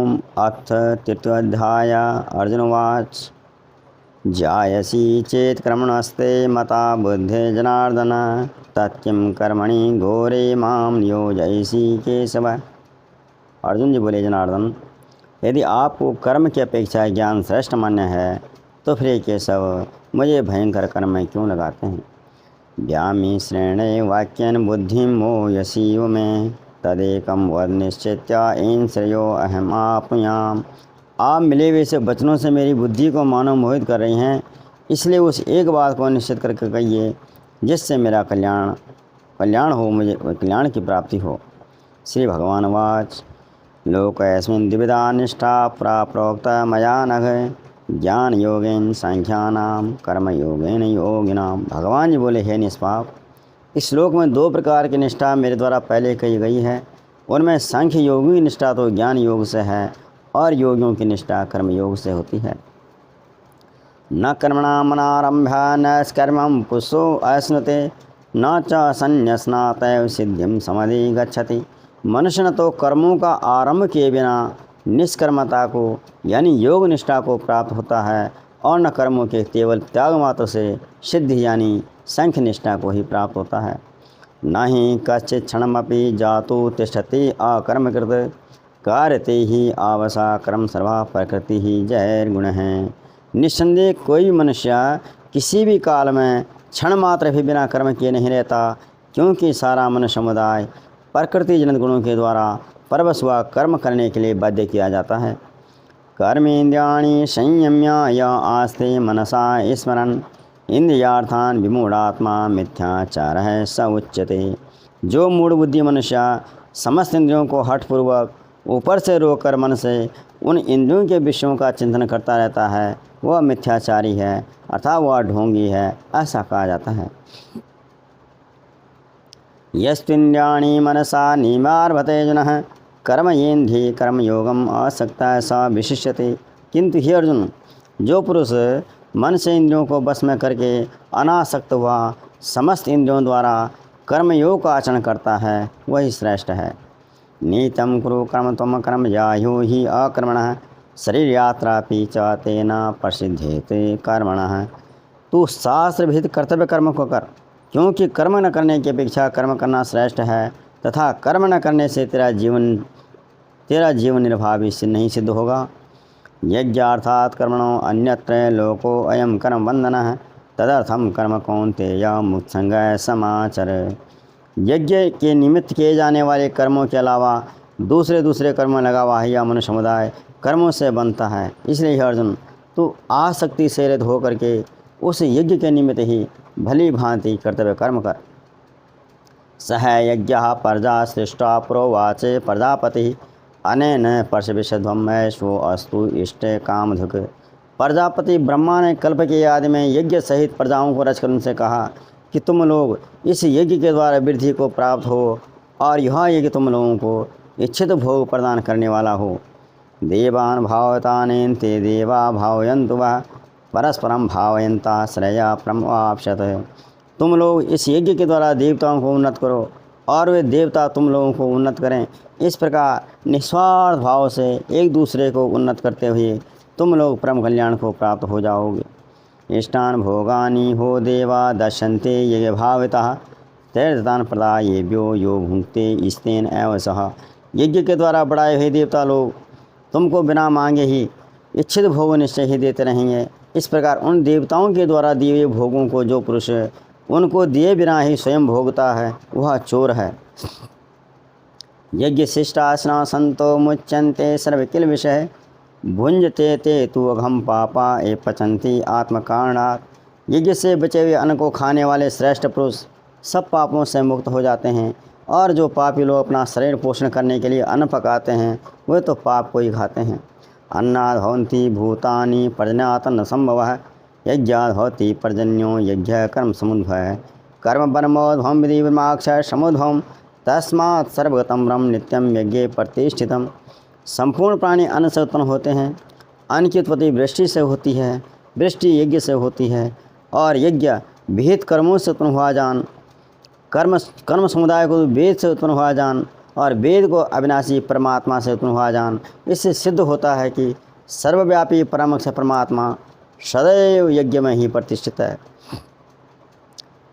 ओम अथ तृतीयोऽध्याय। अर्जुनवाच जायसी चेत् कर्मणस्ते मता बुद्धे जनार्दन तत्किं कर्मणि घोरे मां नियोजयसि केशव। अर्जुन जी बोले, जनार्दन, यदि आपको कर्म की अपेक्षा ज्ञान श्रेष्ठ मान्य है तो फिर केशव मुझे भयंकर कर्म में क्यों लगाते हैं। व्यामी श्रेणे वाक्यन बुद्धिं मोहयसीव में तदेकम वद निश्चित्य इन श्रेयो अहम आपयाम। आप मिले हुए से वचनों से मेरी बुद्धि को मानव मोहित कर रही हैं, इसलिए उस एक बात को निश्चित करके कहिए जिससे मेरा कल्याण हो, मुझे कल्याण की प्राप्ति हो। श्री भगवान वाच लोकस्मिन् द्विविधा निष्ठा प्रोक्ता मया नघ ज्ञान योगेन सांख्यानाम कर्म योगेन योगिनाम। भगवान जी बोले, हे निष्पाप, इस श्लोक में दो प्रकार की निष्ठा मेरे द्वारा पहले कही गई है। उनमें सांख्य योगी की निष्ठा तो ज्ञान योग से है और योगियों की निष्ठा कर्म योग से होती है। न कर्मणामनारंभ्य न कर्मं पुरुषो अश्नुते न च संन्यस्नात सिद्धिं समधिगच्छति। मनुष्य न तो कर्मों का आरंभ किए बिना निष्कर्मता को यानी योग निष्ठा को प्राप्त होता है और न कर्मों के केवल त्याग मात्र से सिद्धि यानी संख्य निष्ठा को ही प्राप्त होता है। न ही कश्चित् क्षणमपि जातु तिष्ठति अकर्मकृत कार्यते ही आवसा कर्म सर्वा प्रकृति ही जैर्गुण है। निस्संदेह कोई भी मनुष्य किसी भी काल में क्षण मात्र भी बिना कर्म किए नहीं रहता, क्योंकि सारा मनुष्य समुदाय प्रकृति जनित गुणों के द्वारा परवश हुआ कर्म करने के लिए बाध्य किया जाता है। कर्मेन्द्रियाणि संयम्य या आस्ते मनसा स्मरन् इंद्रियार्थान विमूढ़ात्मा मिथ्याचारः स उच्यते। जो मूढ़ बुद्धि मनुष्य समस्त इंद्रियों को हठपूर्वक ऊपर से रोककर मन से उन इंद्रियों के विषयों का चिंतन करता रहता है, वह मिथ्याचारी है अर्थात वह ढोंगी है, ऐसा कहा जाता है। यस्त्विन्द्रियाणि मनसा निमार्भते जनः कर्मयेन्द्रिये कर्मयोगम आसक्ता सा विशिष्यते। किंतु हे अर्जुन, जो पुरुष मन से इंद्रियों को बस में करके अनासक्त हुआ समस्त इंद्रियों द्वारा कर्मयोग का आचरण करता है, वही श्रेष्ठ है। नीतम कुरु कर्म त्वम कर्म जायो ही अकर्मणः शरीर यात्रापि च तेन प्रसिद्धेते कर्मणः। तू शास्त्र विहित कर्तव्य कर्म को कर, क्योंकि कर्म न करने की अपेक्षा कर्म करना श्रेष्ठ है तथा कर्म न करने से तेरा जीवन निर्वाह भी नहीं सिद्ध होगा। यज्ञार्थात् कर्मणो अन्यत्र लोको अयम कर्म बंधनः तदर्थम कर्म कौन्तेय मुक्तसंगः समाचर। यज्ञ के निमित्त किए जाने वाले कर्मों के अलावा दूसरे कर्म लगा हुआ है या मनुष्य समुदाय कर्मों से बनता है। इसलिए अर्जुन, तू आसक्ति से रहित होकर के उस यज्ञ के निमित्त ही भली भांति कर्तव्य कर्म कर। सह यज्ञः प्रजा सृष्टा प्रोवाचे प्रजापति अनेन पर्शविषध्वम ऐश्वो अस्तु इष्टे कामधुक। प्रजापति ब्रह्मा ने कल्प के आदि में यज्ञ सहित प्रजाओं को रचकर उनसे कहा कि तुम लोग इस यज्ञ के द्वारा वृद्धि को प्राप्त हो और यह यज्ञ तुम लोगों को इच्छित भोग प्रदान करने वाला हो। देवान भावतानेन ते देवा भावयन्तु वः परस्परम भावयन्ता श्रेया प्रमवाप्स्यत। तुम लोग इस यज्ञ के द्वारा देवताओं को उन्नत करो और वे देवता तुम लोगों को उन्नत करें। इस प्रकार निस्वार्थ भाव से एक दूसरे को उन्नत करते हुए तुम लोग परम कल्याण को प्राप्त हो जाओगे। इष्टान भोगानि हो देवा दर्शन्ते यज्ञ भावितः तीर्थदान प्रदायेभ्यो यो भुंक्ते स्तेन एव सह। यज्ञ के द्वारा बढ़ाए हुए देवता लोग तुमको बिना मांगे ही इच्छित भोग निश्चय ही देते रहेंगे। इस प्रकार उन देवताओं के द्वारा दिए हुए भोगों को जो पुरुष उनको दिए बिना ही स्वयं भोगता है, वह चोर है। यज्ञ शिष्टासना संतो मुच्यन्ते सर्वकिल विषय भुंजते ते तु अघम पापा ए पचंती आत्मकारणात्। यज्ञ से बचे हुए अन्न को खाने वाले श्रेष्ठ पुरुष सब पापों से मुक्त हो जाते हैं, और जो पापी लोग अपना शरीर पोषण करने के लिए अन्न पकाते हैं वे तो पाप को ही खाते हैं। अन्नाद् भवन्ति भूतानि पर्जन्यात् संभवः यज्ञाद् भवति पर्जन्यो यज्ञ कर्म समुद्भवः। कर्म ब्रह्मोद्भवं विधि ब्रह्माक्षर समुद्भवम् तस्मात् सर्वगतं ब्रह्म नित्यं यज्ञे प्रतिष्ठितम्। संपूर्ण प्राणी अन्न से उत्पन्न होते हैं। अन्न की उत्पत्ति वृष्टि से होती है, वृष्टि यज्ञ से होती है, और यज्ञ विहित कर्मों से उत्पन्न हुआ जान, कर्म समुदाय को वेद से उत्पन्न हुआ जान, और वेद को अविनाशी परमात्मा से उत्पन्न हुआ जान। इससे सिद्ध होता है कि सर्वव्यापी परम परमात्मा सदैव यज्ञ में ही प्रतिष्ठित है।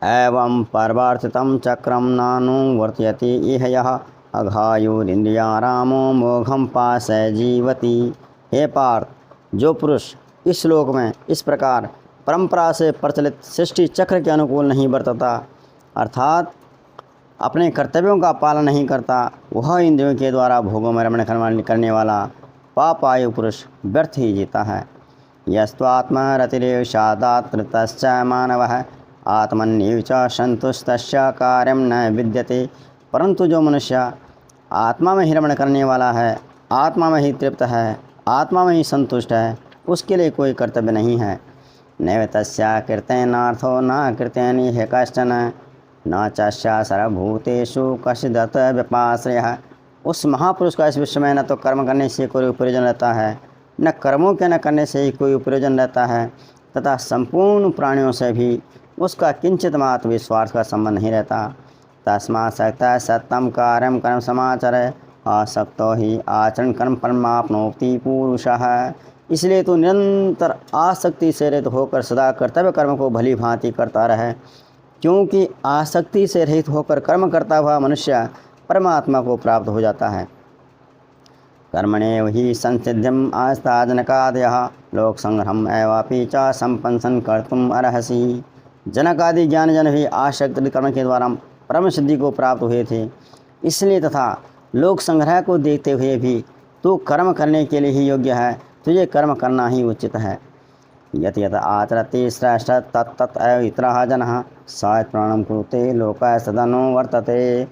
एवं परवर्तितं चक्रम नानुवर्तयति इह यः अघायुरिन्द्रियारामो मोघम पाशय जीवति। हे पार्थ, जो पुरुष इस श्लोक में इस प्रकार परंपरा से प्रचलित सृष्टि चक्र के अनुकूल नहीं बरतता, अर्थात अपने कर्तव्यों का पालन नहीं करता, वह इंद्रियों के द्वारा भोगों में रमण करने वाला पापायु पुरुष व्यर्थ ही जीता है। यस्त्वात्मरतिरेषादात्तश्च मानवः आत्मन्येव च संतुष्टस्य कार्यं न विद्यते। परंतु जो मनुष्य आत्मा में ही रमण करने वाला है, आत्मा में ही तृप्त है, आत्मा में ही संतुष्ट है, उसके लिए कोई कर्तव्य नहीं है। नैव तस्या कृतेनार्थो न कृतेनिह कश्चन न चस्या सर्वभूतेषु कश्चिदत व्यपाश्रयः। उस महापुरुष का इस विश्व में न तो कर्म करने से कोई प्रयोजन रहता है, न कर्मों के न करने से ही कोई प्रयोजन रहता है, तथा संपूर्ण प्राणियों से भी उसका किंचित मात्र भी स्वार्थ का संबंध नहीं रहता। तस्मात् सक्तः सत्यम कार्यम कर्म समाचरे आसक्तो ही आचरण कर्म परमाप्नोति पुरुषः। इसलिए तो निरंतर आसक्ति से रहित होकर सदा कर्तव्य कर्म को भली भांति करता रहे, क्योंकि आसक्ति से रहित होकर कर्म करता हुआ मनुष्य परमात्मा को प्राप्त हो जाता है। कर्मणेव हि संसिद्धिम आस्ताजनकादयः लोक संग्रहम एवापि च संपन्नं कर्तुम अर्हसि। जनकादि ज्ञान जन भी आसक्त कर्म के द्वारा परम सिद्धि को प्राप्त हुए थे, इसलिए तथा लोक संग्रह को देखते हुए भी तू कर्म करने के लिए ही योग्य है, तुझे कर्म करना ही उचित है। यत यत आचरति श्रेष्ठ तत्तत् एव इतरः जनः स प्राणं कुरुते लोकाय सदनो वर्तते।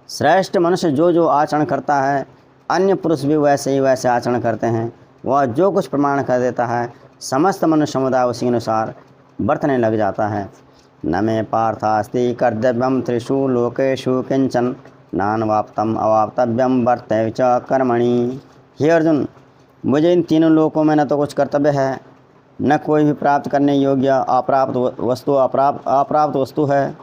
श्रेष्ठ मनुष्य जो जो आचरण करता है, अन्य पुरुष भी वैसे ही वैसे आचरण करते हैं। वह जो कुछ प्रमाण कर देता है, समस्त मनुष्य समुदाय उसी अनुसार बरतने लग जाता है। न मे पार्थास्ति कर्तव्यम त्रिषु लोकेषु किंचन नानवाप्तम अवाप्तव्यम वर्तैव च कर्मणि। हे अर्जुन, मुझे इन तीनों लोकों में न तो कुछ कर्तव्य है, न कोई भी प्राप्त करने योग्य अप्राप्त वस्तु है।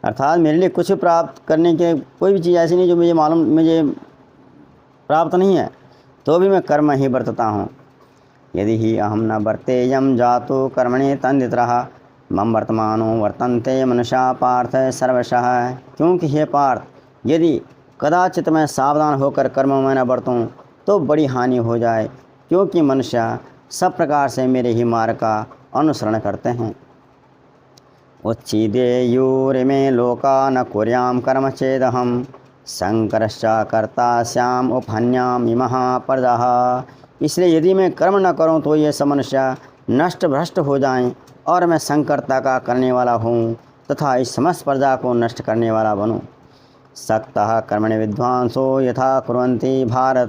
अर्थात मेरे लिए कुछ प्राप्त करने के कोई भी चीज़ ऐसी नहीं जो मुझे प्राप्त नहीं है, तो भी मैं कर्म ही बरतता हूँ। यदि ही अहम न वर्तेयम जातो कर्मणि तन्दितरः मम वर्तमानो वर्तन्ते मनुष्या पार्थ सर्वशः। क्योंकि हे पार्थ, यदि कदाचित मैं सावधान होकर कर्मों में न बरतूँ तो बड़ी हानि हो जाए, क्योंकि मनुष्य सब प्रकार से मेरे ही मार्ग का अनुसरण करते हैं। उच्छिदेयुरिमे लोका न कुर्याम कर्म चेदहम शंकरश्च कर्ता श्याम उपहन्याम इमः प्रजाः। इसलिए यदि मैं कर्म न करूं तो ये सब मनुष्य नष्ट भ्रष्ट हो जाएं और मैं संकर्ता का करने वाला हूँ तथा इस समस्त प्रजा को नष्ट करने वाला बनूँ। सक्तः कर्मणि विद्वांसो यथा कुर्वन्ति भारत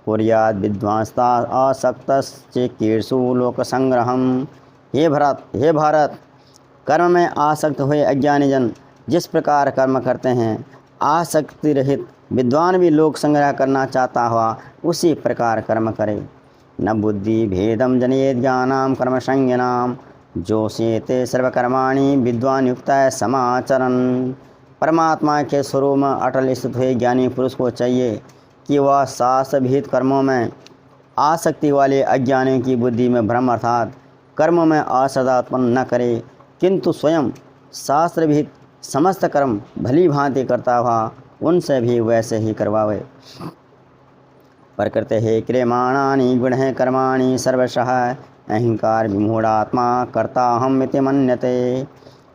कुर्यात् विद्वांसता आसक्तश्चिकीर्षु लोक संग्रहम। हे भारत, कर्म में आसक्त हुए अज्ञानी जन जिस प्रकार कर्म करते हैं, आसक्ति रहित विद्वान भी लोक संग्रह करना चाहता हुआ उसी प्रकार कर्म करे। न बुद्धि भेदम जनेत ज्ञानाम कर्म संज्ञानाम जोषेते सर्वकर्माणि विद्वान युक्त समाचरण। परमात्मा के स्वरूप में अटल स्थित हुए ज्ञानी पुरुष को चाहिए कि वह शास्त्र विहित कर्मों में आसक्ति वाले अज्ञानियों की बुद्धि में भ्रम अर्थात कर्म में असदा उत्पन्न न करे, किंतु स्वयं शास्त्र विहित समस्त कर्म भली भांति करता हुआ उनसे भी वैसे ही करवावे। प्रकृते हे क्रियमाणानि गुणः कर्माणि सर्वशः अहंकार विमूढ़ात्मा कर्ता हम इति मन्यते।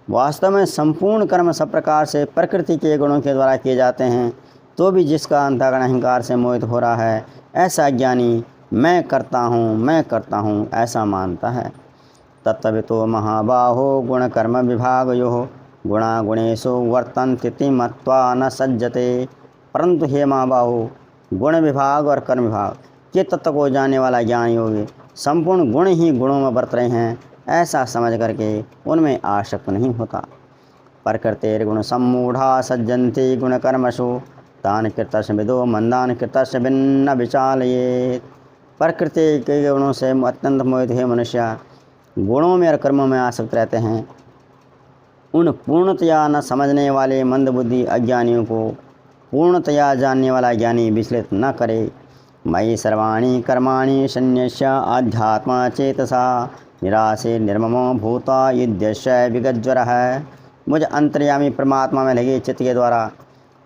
वास्तव में संपूर्ण कर्म सब प्रकार से प्रकृति के गुणों के द्वारा किए जाते हैं, तो भी जिसका अंतःकरण अहंकार से मोहित हो रहा है, ऐसा ज्ञानी मैं करता हूँ ऐसा मानता है। तत्त्ववितो महाबाहो गुण कर्म विभागयोः गुणा गुणेषु वर्तन्ते मत्वा न सज्जते। परंतु हे महाबाहो, गुण विभाग और कर्म विभाग के तत्व को जानने वाला ज्ञान योगी संपूर्ण गुण ही गुणों में बरत रहे हैं ऐसा समझ करके उनमें आसक्त नहीं होता। प्रकृतेर्गुण सम्मूढ़ा सज्जन्ते गुण कर्मसु तान कृतस्य विदो मंदान कृतस्य भिन्न विचालयेत्। प्रकृति के गुणों से अत्यंत मोहित हुए मनुष्य गुणों में और कर्मों में आसक्त रहते हैं। उन पूर्णतया न समझने वाले मंदबुद्धि अज्ञानियों को पूर्णतया जानने वाला ज्ञानी विचलित न करे। मयि सर्वाणि कर्माणि सन्न्यस्य आध्यात्मा चेतसा निरासे निर्ममो भूता युध्यस्य विगज्वरः। मुझ अंतर्यामी परमात्मा में लगे चित्त के द्वारा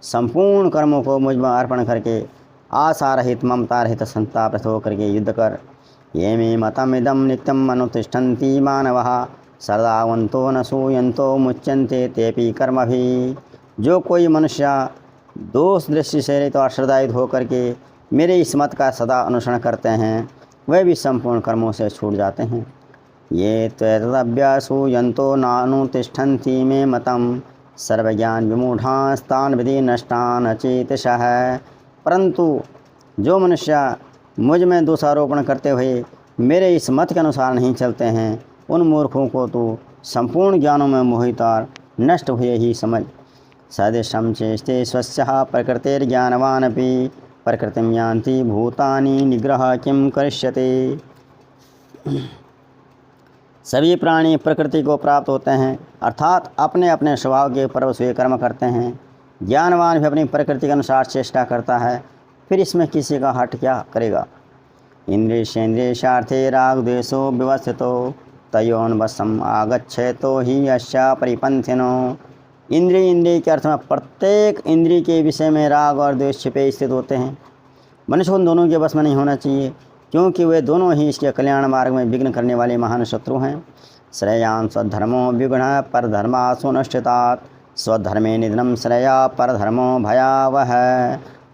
संपूर्ण कर्मों को मुझ में अर्पण करके आशा रहित ममता रहित संताप रहित होकर के युद्ध कर। ये मे मतमिदं नित्यम अनुतिष्ठन्ति मानवः सदावन्तो न सूयन्तो मुच्यन्ते तेपि कर्मभिः। जो कोई मनुष्य दोष दृष्टि से रहित और श्रद्धायुत होकर के मेरे इस मत का सदा अनुसरण करते हैं वह भी संपूर्ण कर्मों से छूट जाते हैं। ये त्वदभ्यासूयन्तो नानुतिष्ठन्ति मे मतम् सर्वज्ञान विमूढ़ास्तान विधि नष्टान अचेतसः। परंतु जो मनुष्य मुझ में दोषारोपण करते हुए मेरे इस मत के अनुसार नहीं चलते हैं उन मूर्खों को तो संपूर्ण ज्ञानों में मोहित और नष्ट हुए ही समझ। सदृशं चेष्टे स्वस्यः प्रकृतिर्ज्ञानवानपि प्रकृतिं यान्ति भूतानि निग्रह किं करिष्यते। सभी प्राणी प्रकृति को प्राप्त होते हैं अर्थात अपने अपने स्वभाव के परवश हुए कर्म करते हैं। ज्ञानवान भी अपनी प्रकृति के अनुसार चेष्टा करता है, फिर इसमें किसी का हट क्या करेगा। इंद्रियेन्द्रियार्थे राग द्वेषो व्यवस्थितो तयोन्वशम् आगच्छेतो हि यस्य परिपन्थिनो। इंद्रिय के अर्थ में प्रत्येक इंद्रिय के विषय में राग और द्वेष छिपे स्थित होते हैं। मनुष्य उन दोनों के बस में नहीं होना चाहिए क्योंकि वे दोनों ही इसके कल्याण मार्ग में विघ्न करने वाले महान शत्रु हैं। श्रेयान् स्वधर्मो विगुणः परधर्मासु नष्टितात् स्वधर्मे निधनम श्रेया परधर्मो भयावह।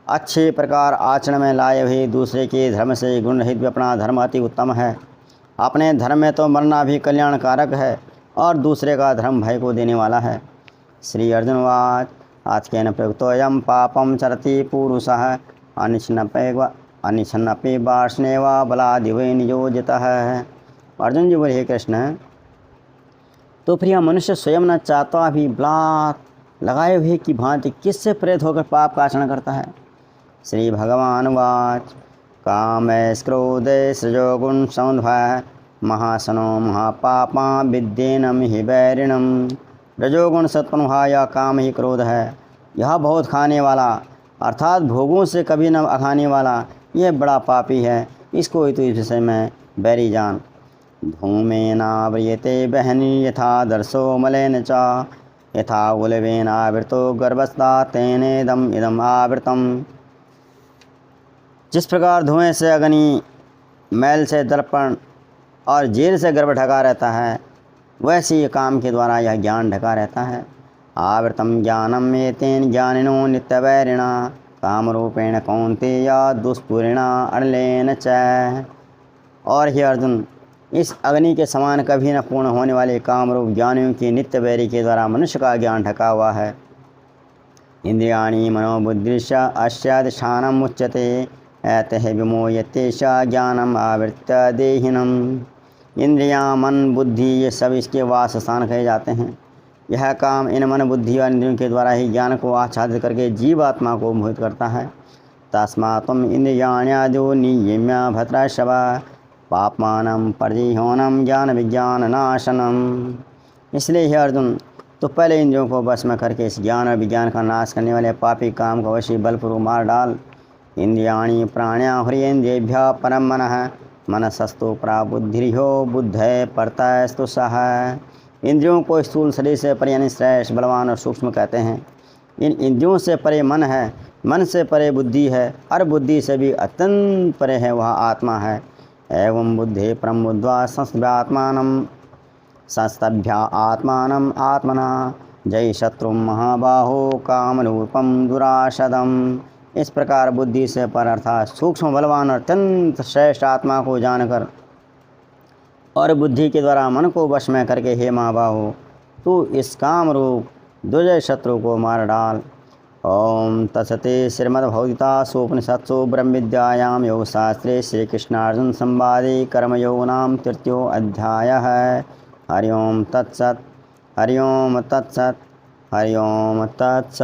अच्छे प्रकार आचरण में लाए हुए दूसरे के धर्म से गुण रहित भी अपना धर्म अति उत्तम है। अपने धर्म में तो मरना भी कल्याणकारक है और दूसरे का धर्म भय को देने वाला है। श्री अर्जुनवाच आत्केन प्रयुक्तोऽयं पापं चरति पुरुषः अनिच्छन्नपि वार्ष्णेय बलादिव नियोजितः। अर्जुन जी बोले हे कृष्ण, तो फिर यह मनुष्य स्वयं न चाहता भी बलात् लगाए हुए की भांति किससे प्रेरित होकर पाप का आचरण करता है। श्री भगवान वाच कामैः क्रोधैः सृजोगुण समुद्भवः महासनो महापापा विद्येनम हि वैरिणम्। रजोगुण सत्पनुहा या काम ही क्रोध है, यह बहुत खाने वाला अर्थात भोगों से कभी न अखाने वाला यह बड़ा पापी है, इसको तो इस विषय में बैरी जान। धूमेनाव्रियते बहनी यथा दर्शो मलेन च यथा उलवेनावृतो गर्भस्था तेनेदम इदम आवृतम। जिस प्रकार धुएं से अग्नि, मैल से दर्पण और जेल से गर्भ ढका रहता है वैसे ही काम के द्वारा यह ज्ञान ढका रहता है। आवृतम ज्ञानम एतेन ज्ञानिनो नित्यवैरिणा कामरूपेण कौन्तेय दुष्पूरिणा अनलेन च। और हे अर्जुन, इस अग्नि के समान कभी न पूर्ण होने वाले कामरूप ज्ञानियों की नित्य वैरी के द्वारा मनुष्य का ज्ञान ढका हुआ है। इंद्रियाणि मनोबुद्धिश्च अस्याधिष्ठानम् उच्यते ऐतः विमोह्यते च ज्ञानम आवृत्य देहिनम्। इंद्रियां, मन, बुद्धि ये सब इसके वास स्थान कहे जाते हैं। यह काम इन मन, बुद्धि और इंद्रियों के द्वारा ही ज्ञान को आच्छादित करके जीवात्मा को मोहित करता है। तस्मात्त्वम् इंद्रियाण्यादो नियम्य भद्रश्रव पापमानं परिहोनम ज्ञान विज्ञान नाशनम। इसलिए हे अर्जुन, तो पहले इंद्रियों को बस में करके इस ज्ञान और विज्ञान का नाश करने वाले पापी काम को अवश्य बलपूर्वक मार डाल। इंद्रियाणि प्राण्या ह्रियेन्द्रियेभ्यः परम मनः मनसस्तु प्राबुद्धिर्यो बुद्धे परतस्तु सः। इंद्रियों को स्थूल शरीर से परे यानी श्रेष्ठ, बलवान और सूक्ष्म कहते हैं। इन इंद्रियों से परे मन है, मन से परे बुद्धि है और बुद्धि से भी अत्यंत परे है वह आत्मा है। एवं बुद्धे परम बुद्ध्वा संस्तभ्या आत्मानम् आत्मना जय शत्रु महाबाहो कामरूपम दुराशदम। इस प्रकार बुद्धि से पर अर्थात सूक्ष्म, बलवान और अत्यंत श्रेष्ठ आत्मा को जानकर और बुद्धि के द्वारा मन को वश में करके हे महाबाहो तू इस काम रूप दुर्जय शत्रु को मार डाल। ओम तत्सते श्रीमद्भगवद्गीतासूपनिषत्सु ब्रह्म विद्यायां योगशास्त्रे श्री कृष्णार्जुन संवादे कर्मयोग नाम तृतीयो अध्यायः। हरि ओम तत्सत्, हरि ओम तत्सत्, हरि ओम तत्सत्।